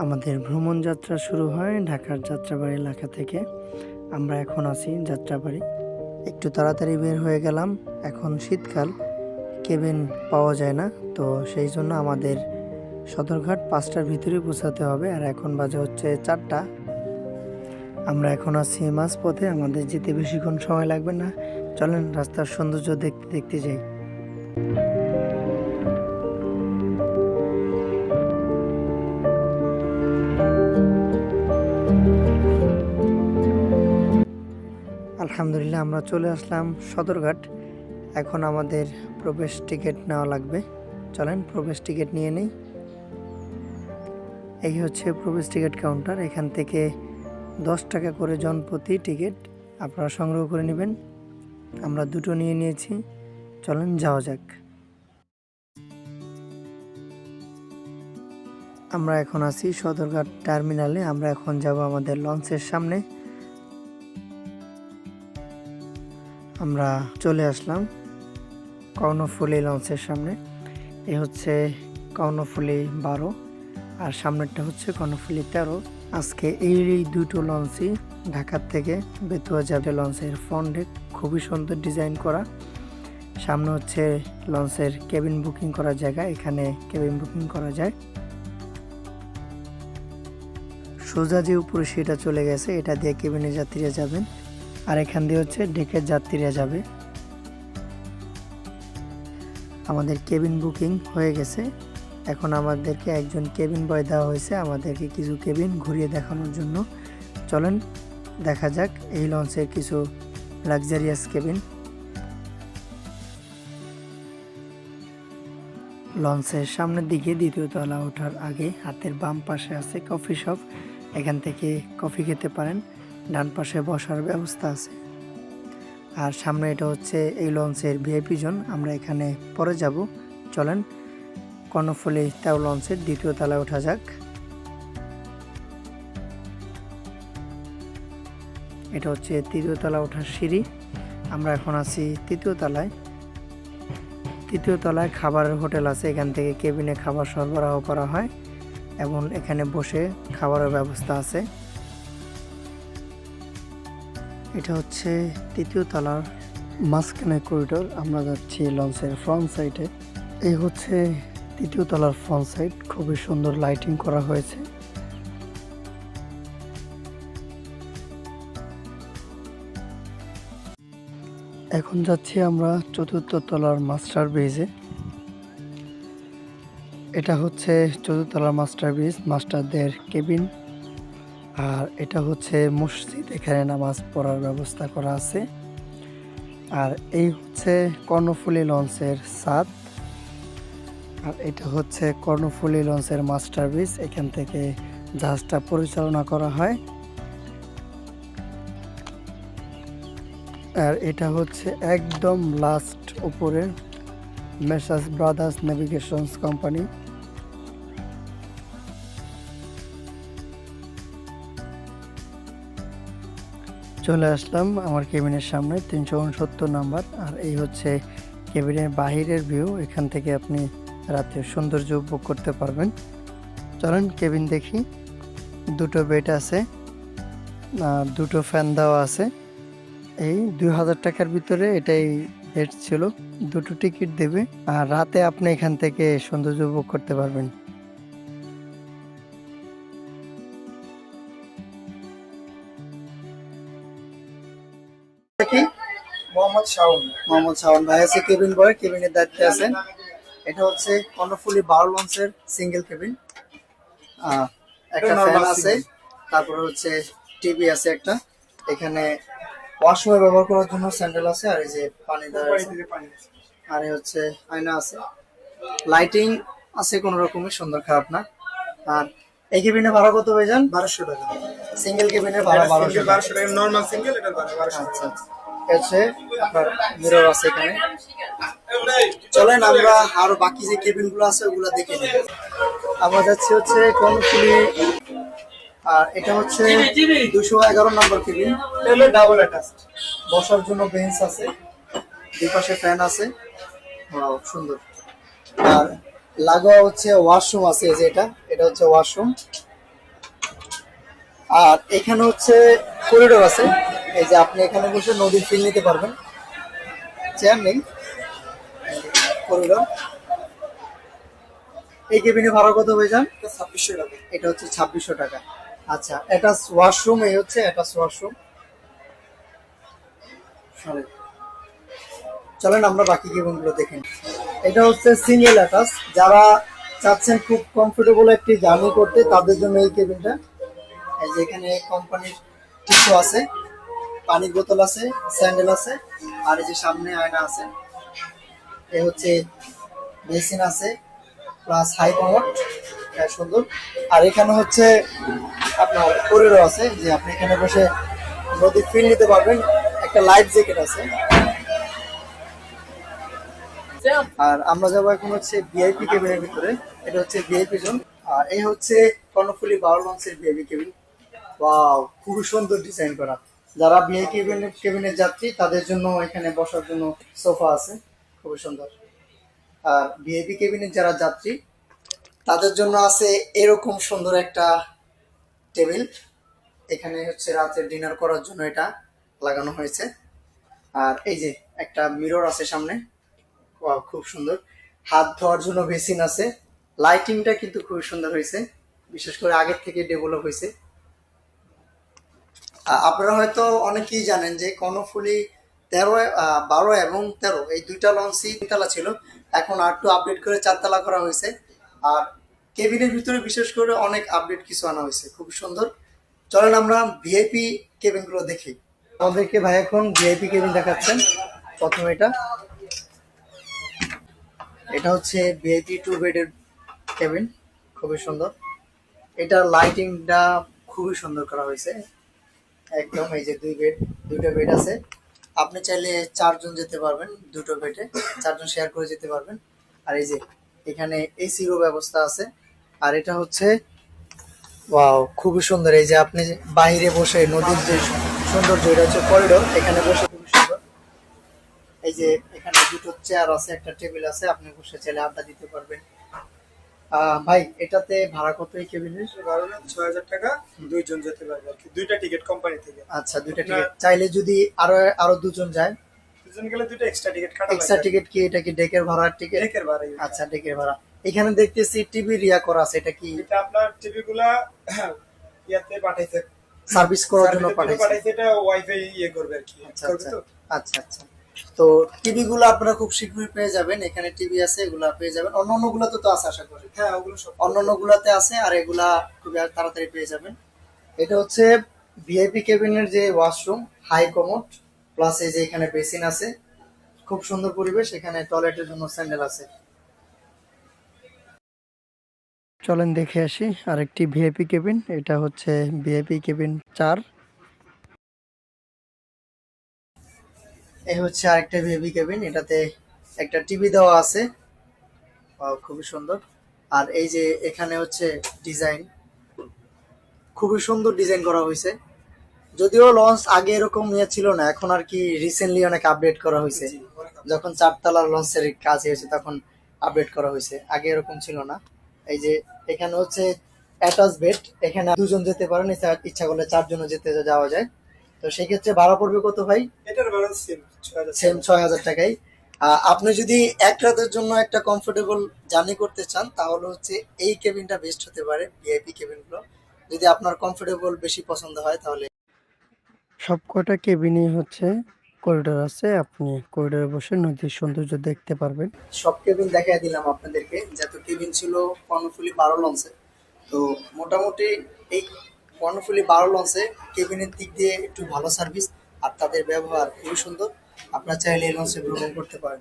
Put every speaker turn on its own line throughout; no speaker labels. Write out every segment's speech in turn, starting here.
আমাদের ভ্রমণ যাত্রা শুরু হয় ঢাকার যাত্রাবাড়ি এলাকা থেকে। আমরা এখন আছি যাত্রাবাড়ি। একটু তাড়াতাড়ি বের হয়ে গেলাম, এখন শীতকাল, কেবিন পাওয়া যায় না, তো সেই জন্য আমাদের সদরঘাট 5টার ভিতরে পৌঁছাতে হবে। আর এখন বাজে হচ্ছে 4টা। আমরা এখন আছি মাঝপথে, আমাদের যেতে বেশিক্ষণ সময় লাগবে না। চলেন রাস্তার সৌন্দর্য দেখতে দেখতে যাই। আলহামদুলিল্লাহ, আমরা চলে আসলাম সদরঘাট। এখন আমাদের প্রবেশ টিকিট নেওয়া লাগবে। চলেন প্রবেশ টিকিট নিয়ে নিই। এই হচ্ছে প্রবেশ টিকিট কাউন্টার। এখান থেকে 10 টাকা করে জনপ্রতি টিকিট আপনারা সংগ্রহ করে নেবেন। আমরা দুটো নিয়ে নিয়েছি, চলেন যাওয়া যাক। আমরা এখন আছি সদরঘাট টার্মিনালে। আমরা এখন যাব আমাদের লঞ্চের সামনে। আমরা চলে আসলাম কর্ণফুলী লঞ্চের সামনে। এ হচ্ছে কর্ণফুলী 12 আর সামনেরটা হচ্ছে কর্ণফুলী 13। আজকে এই দুটো লঞ্চই ঢাকার থেকে বেতুয়া যাবে। লঞ্চের ফ্রন্ট ডেক খুবই সুন্দর ডিজাইন করা। সামনে হচ্ছে লঞ্চের কেবিন বুকিং করার জায়গা, এখানে কেবিন বুকিং করা যায়। সোজা যে উপরে সেটা চলে গেছে, এটা দিয়ে কেবিনে যাত্রীরা যাবেন। আর এখান দিয়ে হচ্ছে ডেকের যাত্রীরা যাবে। আমাদের কেবিন বুকিং হয়ে গেছে। এখন আমাদেরকে একজন কেবিন বয় দেওয়া হয়েছে আমাদেরকে কিছু কেবিন ঘুরিয়ে দেখানোর জন্য। চলেন দেখা যাক এই লঞ্চের কিছু লাক্সারিয়াস কেবিন। লঞ্চের সামনের দিকে দ্বিতীয় তলা ওঠার আগে হাতের বাম পাশে আছে কফি শপ, এখান থেকে কফি খেতে পারেন। ডান পাশে বসার ব্যবস্থা আছে। আর সামনে এটা হচ্ছে এই লঞ্চের ভিআইপি জোন, আমরা এখানে পরে যাব। চলেন কর্ণফুলী 13 লঞ্চের দ্বিতীয় তলায় ওঠা যাক। এটা হচ্ছে তৃতীয় তলা ওঠার সিঁড়ি। আমরা এখন আছি তৃতীয় তলায়। তৃতীয় তলায় খাবারের হোটেল আছে, এখান থেকে কেবিনে খাবার সরবরাহ করা হয় এবং এখানে বসে খাবারের ব্যবস্থা আছে। এটা হচ্ছে তৃতীয় তলার মাঝখানে করিডোর। আমরা যাচ্ছি লঞ্চের ফ্রন্ট সাইডে। এই হচ্ছে তৃতীয় তলার ফ্রন্ট সাইড, খুবই সুন্দর লাইটিং করা হয়েছে। এখন যাচ্ছি আমরা চতুর্থ তলার মাস্টার ব্রিজে। এটা হচ্ছে চতুর্থ তলার মাস্টার ব্রিজ, মাস্টারদের কেবিন। আর এটা হচ্ছে মসজিদ, এখানে নামাজ পড়ার ব্যবস্থা করা আছে। আর এই হচ্ছে কর্ণফুলী লঞ্চের ছাদ। আর এটা হচ্ছে কর্ণফুলী লঞ্চের মাস্টার ব্রিজ, এখান থেকে জাহাজটা পরিচালনা করা হয়। আর এটা হচ্ছে একদম লাস্ট উপরে মেসার্স ব্রাদার্স নেভিগেশনস কোম্পানি। চলে আসলাম আমার কেবিনের সামনে, 369 নাম্বার। আর এই হচ্ছে কেবিনের বাহিরের ভিউ, এখান থেকে আপনি রাতের সৌন্দর্য উপভোগ করতে পারবেন। চলেন কেবিন দেখি। দুটো বেড আছে, দুটো ফ্যান দেওয়া আছে। এই 2000 টাকার ভিতরে এটাই বেড ছিল। দুটো টিকিট দেবে আর রাতে আপনি এখান থেকে সৌন্দর্য উপভোগ করতে পারবেন। মোহাম্মদ শাওন ভাই আছে কেবিন বয়, কেবিনের দায়িত্বে আছেন। এটা হচ্ছে কর্ণফুলী 12 লঞ্চের সিঙ্গেল কেবিন। একটা ফ্যান আছে, তারপরে হচ্ছে টিভি আছে একটা, এখানে ওয়াশরুমে ব্যবহার করার জন্য স্যান্ডেল আছে। আর এই যে পানি দেওয়া আছে, আর এই হচ্ছে আয়না আছে, লাইটিং আছে কোন রকমের, সুন্দর খারাপ না। আর এই কেবিনে ভাড়া কত হয়ে যান? 1200 টাকা। সিঙ্গেল কেবিনের ভাড়া 1200 টাকা, নরমাল সিঙ্গেল এটার ভাড়া 1200। আচ্ছা আচ্ছা, আছে আপনার মিরর আছে এখানে। চলেন আমরা আরো বাকি যে কেবিন গুলো আছে ওগুলা দেখে নিই। আমরা যাচ্ছি হচ্ছে কর্ণফুলী। আর এটা হচ্ছে 211 নম্বর কেবিন, ডাবল অ্যাটাচড। বসার জন্য বেঞ্চ আছে, দুই পাশে ফ্যান আছে, সুন্দর। আর লাগোয়া হচ্ছে ওয়াশরুম আছে, যে এটা হচ্ছে ওয়াশরুম। আর এখানে হচ্ছে করিডোর আছে, এই যে আপনি এখানে বসে নদীর ফিল নিতে পারবেন। চেয়ার নেই, করিডোর। এই কেবিনে ভাড়া কত হয়ে যান? 2600 টাকা। এটা হচ্ছে 2600 টাকা। আচ্ছা, এটা ওয়াশরুম, এই হচ্ছে এটা ওয়াশরুম। চলেন আমরা বাকি কেবিনগুলো দেখেন। এটা হচ্ছে সিঙ্গেল অ্যাটাচ, যারা চাচ্ছেন খুব কমফোর্টেবল একটি জার্নি করতে তাদের জন্য এই কেবিনটা। এই যে এখানে কোম্পানির টিস্যু আছে, পানির বোতল আছে, স্যান্ডেল আছে, আর এই যে সামনে আয়না আছে। এই হচ্ছে বেসিন আছে, প্লাস হাই কমোড, সুন্দর। আর এখানে হচ্ছে আপনার করিডোর আছে, যে আপনি এখানে বসে নদীর ফিল নিতে পারবেন। একটা লাইফ জ্যাকেট আছে। আর আমরা যাবো এখন হচ্ছে ভিআইপি কেবিনের ভিতরে। এটা হচ্ছে ভিআইপি জোন। আর এই হচ্ছে কর্ণফুলী বারো লঞ্চের ভিআইপি কেবিন। ওয়াও, খুবই সুন্দর ডিজাইন করা। যারা ভিআইপি কেবিনের যাত্রী তাদের জন্য এখানে বসার জন্য সোফা আছে, খুবই সুন্দর। আর ভিআইপি কেবিনের যারা যাত্রী তাদের জন্য আছে এরকম সুন্দর একটা টেবিল। এখানে হচ্ছে রাতে ডিনার করার জন্য এটা লাগানো হয়েছে। আর এই যে একটা মিরর আছে সামনে, ওয়াও খুব সুন্দর। হাত ধোয়ার জন্য বেসিন আছে। লাইটিংটা কিন্তু খুব সুন্দর হয়েছে, বিশেষ করে আগের থেকে ডেভেলপ হয়েছে। আপনারা হয়তো অনেকেই জানেন যে কর্ণফুলী 13, 12 এবং 13 এই দুইটা লঞ্চই তিনতলা ছিল, এখন আর একটু আপডেট করে 4 তলা করা হয়েছে। আর কেবিনের ভিতরে বিশেষ করে অনেক আপডেট কিছু আনা হয়েছে, খুব সুন্দর। চলেন আমরা ভিআইপি কেবিনগুলো দেখি। আমাদেরকে ভাই এখন ভিআইপি কেবিন দেখাচ্ছেন। প্রথমে এটা হচ্ছে ভিআইপি 2 বেডের কেবিন, খুবই সুন্দর। এটার লাইটিংটা খুবই সুন্দর করা হয়েছে একদম। এই যে দুইটা বেড আছে, আপনি চাইলে 4 জন যেতে পারবেন দুটো বেডে, 4 জন শেয়ার করে যেতে পারবেন। আর এই যে এখানে এসিরও ব্যবস্থা আছে। আর এটা হচ্ছে ওয়াও, খুবই সুন্দর। এই যে আপনি বাইরে বসে নদীর যে সৌন্দর্য, এটা হচ্ছে করিডোর, এখানে বসে খুবই সুন্দর। এই যে এখানে দুটো চেয়ার আছে, একটা টেবিল আছে, আপনি বসে চাইলে আড্ডা দিতে পারবেন। ভাই এটাতে ভাড়া কত এই কেবিনের?
6,000 টাকা, 2 জন যেতে পারবে আর কি, 2টা টিকিট কোম্পানি থেকে।
আচ্ছা, দুইটা টিকিট। চাইলে যদি আরো আরো 2 জন যায়,
2 জন গেলে 2টা এক্সট্রা টিকিট কাটা
এক্সট্রা
লাগবে।
টিকিট কি? এটা কি ডেকের ভাড়ার টিকিট?
একের বারে
আচ্ছা, ডেকের ভাড়া। এখানে দেখতেছি টিভি রিয়া করা আছে, এটা কি?
এটা আপনার টিভি গুলা ইয়াতে পাঠাইছে,
সার্ভিস করার জন্য
সার্ভিসের
পাঠাইছে।
এটা ওয়াইফাই করবে আর কি,
আচ্ছা
করবে
আচ্ছা
তো।
আচ্ছা আচ্ছা। তো টিভি গুলো আপনারা খুব শীঘ্রই পেয়ে যাবেন, এখানে টিভি আছে, এগুলা পেয়ে যাবেন। অন্যান্য গুলাতে তো আছে আশা করি।
হ্যাঁ, ওগুলো সব
অন্যান্য গুলাতে আছে, আর এগুলা খুব তাড়াতাড়ি পেয়ে যাবেন। এটা হচ্ছে ভিআইপি কেবিনের যে ওয়াশরুম, হাই কমোড, প্লাস এই যে এখানে বেসিন আছে, খুব সুন্দর পরিবেশ। এখানে টয়লেটের জন্য স্যান্ডেল আছে। চলেন দেখে আসি আরেকটি ভিআইপি কেবিন। এটা হচ্ছে ভিআইপি কেবিন 4। এই হচ্ছে আরেকটা ভিআইপি কেবিন, এটাতে একটা টিভি দেওয়া আছে। খুবই সুন্দর। আর এই যে এখানে হচ্ছে ডিজাইন, খুবই সুন্দর ডিজাইন করা হয়েছে। যদিও লঞ্চ আগে এরকম ইয়ে ছিল না, এখন আর কি রিসেন্টলি অনেক আপডেট করা হয়েছে। যখন 4 তলার লঞ্চের কাজ হয়েছে তখন আপডেট করা হয়েছে, আগে এরকম ছিল না। এই যে এখানে হচ্ছে অ্যাটাচ বেড, এখানে 2 জন যেতে পারেন, ইচ্ছা করলে 4 জনও যেতে যাওয়া যায়। তো সেই ক্ষেত্রে ভাড়া পড়বে কত ভাই?
এটার ভাড়া সেম
সেম 6,000 টাকাই। আপনি যদি এক রাতের জন্য একটা কমফোর্টেবল জার্নি করতে চান তাহলে হচ্ছে এই কেবিনটা বেস্ট হতে পারে, ভিআইপি কেবিনগুলো। যদি আপনার কমফোর্টেবল বেশি পছন্দ হয় তাহলে সবকটা কেবিনই হচ্ছে করিডোর আছে, আপনি করিডোরে বসে নদীর সৌন্দর্য দেখতে পারবেন। সব কেবিন দেখাই দিলাম আপনাদেরকে, যত কেবিন ছিল কর্ণফুলী 12 লঞ্চে। তো মোটামুটি এই কর্ণফুলী 12 লঞ্চে কেবিনের দিক দিয়ে একটু ভালো সার্ভিস, আর তাদের ব্যবহার খুবই সুন্দর। আপনারা চাইলে এই লঞ্চে ভ্রমণ করতে পারেন।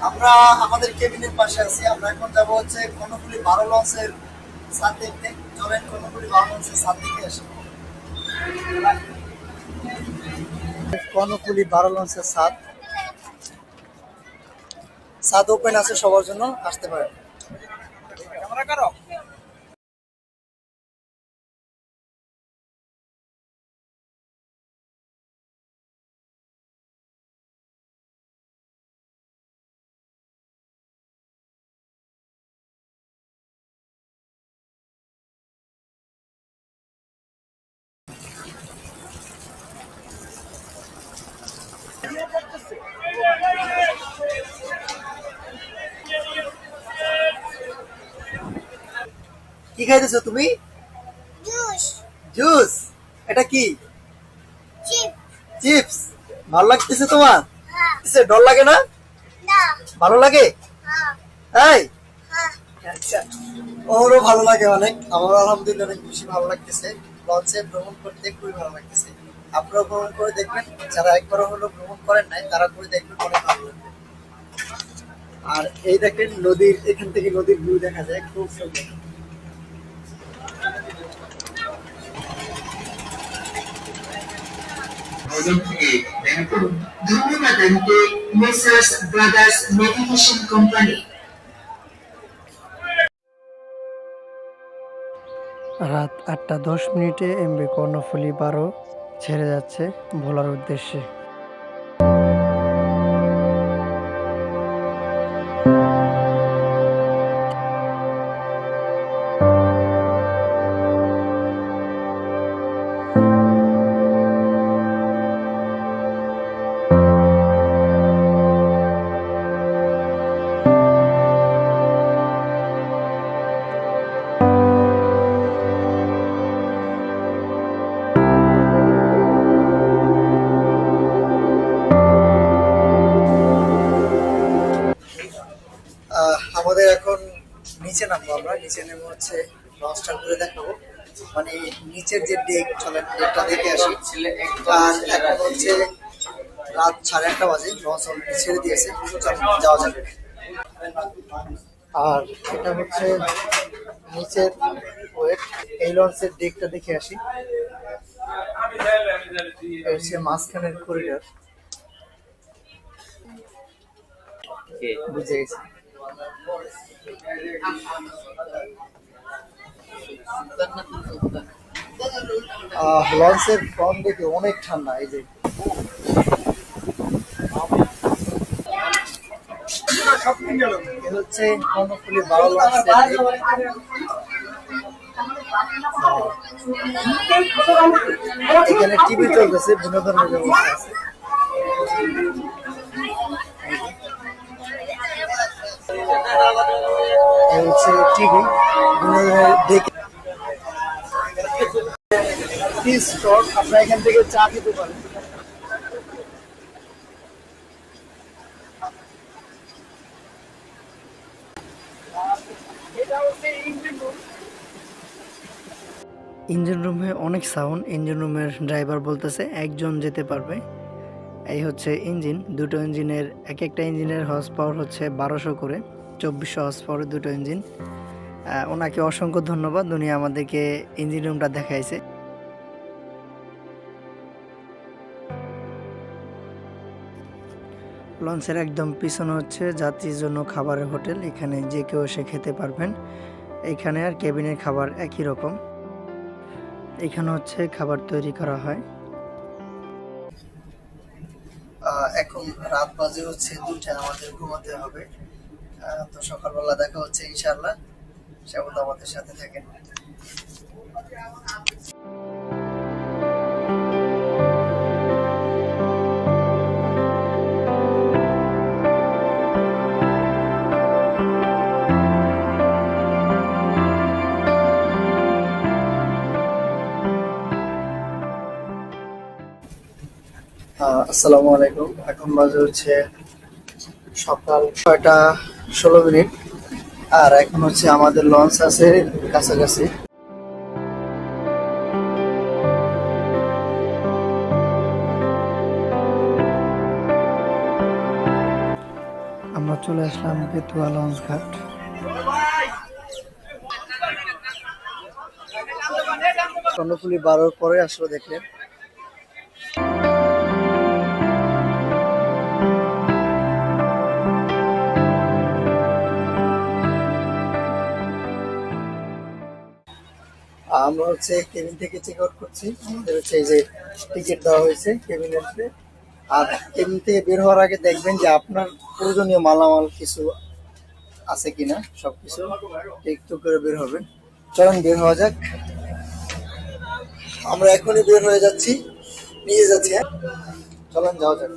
আমরা আমাদের কেবিনের পাশে আছি, আমরা এখন যাবো হচ্ছে কর্ণফুলী 12 লঞ্চের ছাদ দেখতে। চলেন কর্ণফুলী 12 লঞ্চের ছাদ দেখে আসি। কর্ণফুলী 12 লঞ্চের ছাদ, ছাদ ওপেন আছে, সবার জন্য আসতে পারেন। কি খাইতেছো তুমি?
Juice
juice. এটা কি?
Chip
chips. ভালো লাগতেছে তোমার?
হ্যাঁ
কিসে ডর লাগে না?
না
ভালো লাগে?
হ্যাঁ
এই
হ্যাঁ
আচ্ছা, ওরও ভালো লাগে অনেক, আমারও আলহামদুলিল্লাহ অনেক বেশি ভালো লাগতেছে। লঞ্চে ভ্রমণ করতে খুবই ভালো লাগতেছে। আপনারাও ভ্রমণ করে দেখবেন, যারা একবারও হলো ভ্রমণ করেন নাই তারা করে দেখবেন, অনেক ভালো লাগবে। আর এই দেখেন নদীর, এখান থেকে নদীর ভিউ দেখা যায়, খুব সুন্দর।
ধন্যবাদ আনতে মেসার্স ব্রাদার্স নেভিগেশন কোম্পানি।
রাত 8:10 এমভি কর্ণফুলী 12 ছেড়ে যাচ্ছে ভোলার উদ্দেশ্যে। আমাদের এখন নিচে নামবো, আমরা নিচে নেমে হচ্ছে লঞ্চটা ঘুরে দেখাবো, মানে নিচের যে ডেক, চলেন ডেকটা দেখে আসি। আর এখন হচ্ছে রাত 8:30 বাজে, লঞ্চ অলরেডি ছেড়ে দিয়েছে, চলেন যাওয়া যাবে। আর এটা হচ্ছে নিচের ওয়েট, এই লঞ্চের ডেকটা দেখে আসি। এটা হচ্ছে মাঝখানের করিডোর, বুঝে গেছি। লঞ্চের ফ্রন্ট দেখে অনেক ঠান্ডা, এই যে এ হচ্ছে কর্ণফুলী 12 লঞ্চের deck। এখানে টিভি চলতেছে, বিনোদনের ব্যবস্থা আছে। এই হচ্ছে টিভি, বিনোদনের ডেক। টি স্টল, আপনারা এখান থেকে চা খেতে পারেন। ইঞ্জিন রুমে অনেক সাউন্ড, ইঞ্জিন রুমের ড্রাইভার বলতেছে একজন যেতে পারবে। এই হচ্ছে ইঞ্জিন, দুটো ইঞ্জিনের, এক একটা ইঞ্জিনের হর্স পাওয়ার হচ্ছে 1200 করে, 2400 হর্স পাওয়ারের দুটো ইঞ্জিন। ওনাকে অসংখ্য ধন্যবাদ, উনি আমাদেরকে ইঞ্জিন রুমটা দেখাইছে। লঞ্চের একদম পিছনে হচ্ছে যাত্রীর জন্য খাবারের হোটেল, এখানে যে কেউ এসে খেতে পারবেন। এখানে আর কেবিনের খাবার একই রকম, এখানে হচ্ছে খাবার তৈরি করা হয়। এখন রাত বাজে হচ্ছে 2টা, আমাদের ঘুমাতে হবে। তো সকালবেলা দেখা হচ্ছে ইনশাআল্লাহ, সেবল আমাদের সাথে থাকেন। আসসালামু আলাইকুম, এখন বাজে হচ্ছে সকাল 6:16। আর এখন হচ্ছে আমাদের লঞ্চ আছে কাছাকাছি। আমরা চলে আসলাম বেতুয়া লঞ্চ ঘাট। কর্ণফুলী 12 পরে আসলে দেখলেন। আমরা হচ্ছে কেবিন থেকে চেক আউট করছি, আমাদের হচ্ছে এই যে টিকিট দেওয়া হয়েছে কেবিনের। আর কেবিন থেকে বের হওয়ার আগে দেখবেন যে আপনার প্রয়োজনীয় মালামাল কিছু আছে কিনা, সবকিছু একটু করে বের হবেন। চলেন বের হওয়া যাক, আমরা এখনই বের হয়ে যাচ্ছি, নিয়ে যাচ্ছি। চলেন যাওয়া যাক।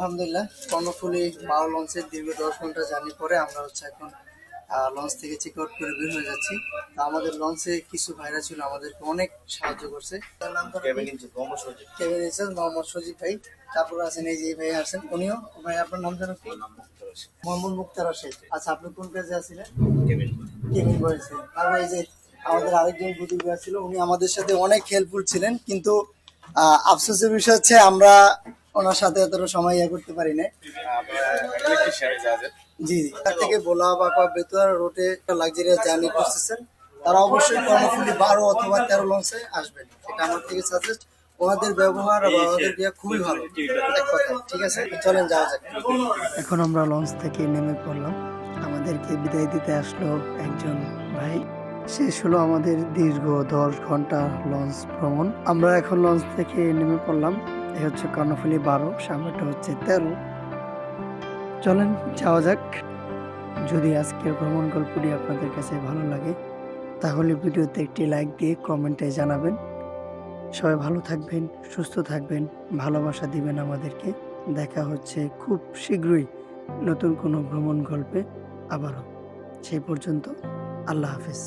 আলহামদুলিল্লাহ কর্ণফুলী বারো লঞ্চের দীর্ঘ 10 ঘন্টা জার্নি পরে আমরা হচ্ছে এখন লঞ্চ থেকে চেক আউট করে বের হয়ে যাচ্ছি। তো আমাদের লঞ্চে কিছু ভাইরা ছিল, আমাদেরকে অনেক সাহায্য করছে। তার নাম কেবিন ইনচার্জ মোহাম্মদ সজীব ভাই। তারপর আছেন এই যে ভাই আছেন, উনিও। ভাই আপনার নাম জানো কি? মোহাম্মদ মুক্তার হোসেন। আচ্ছা, আপনি কোন পেজে আছিলেন? কেবিন বয়েছে। তারপর এই যে আমাদের আরেকজন বুজুর্গ ছিল, উনি আমাদের সাথে অনেক হেল্পফুল ছিলেন, কিন্তু আফসোসের বিষয় হচ্ছে আমরা ওনার সাথে এতটা সময় করতে পারি না। জি জি, তার থেকে ভোলা বা বেতুয়া রোডে লাক্সারিয়াস জার্নি করতেছেন, তারা অবশ্যই কর্ণফুলী 12 অথবা 13 লঞ্চে আসবেন, এটা আমার থেকে সাজেস্ট। ওনাদের ব্যবহার বা ওনাদের ক্রিয়া খুবই ভালো, এক কথা। ঠিক আছে, চলেন যাওয়া যাক। এখন আমরা লঞ্চ থেকে নেমে পড়লাম। আমাদেরকে বিদায় দিতে আসলো একজন ভাই। শেষ হলো আমাদের দীর্ঘ 10 ঘন্টা লঞ্চ ভ্রমণ। আমরা এখন লঞ্চ থেকে নেমে পড়লাম। এই হচ্ছে কর্ণফুলী 12, সামনেটা হচ্ছে 13। চলেন যাওয়া যাক। যদি আজকের ভ্রমণ গল্পটি আপনাদের কাছে ভালো লাগে তাহলে ভিডিওতে একটি লাইক দিয়ে কমেন্টে জানাবেন। সবাই ভালো থাকবেন, সুস্থ থাকবেন, ভালোবাসা দিবেন আমাদেরকে। দেখা হচ্ছে খুব শীঘ্রই নতুন কোনো ভ্রমণ গল্পে আবারও। সেই পর্যন্ত আল্লাহ হাফেজ।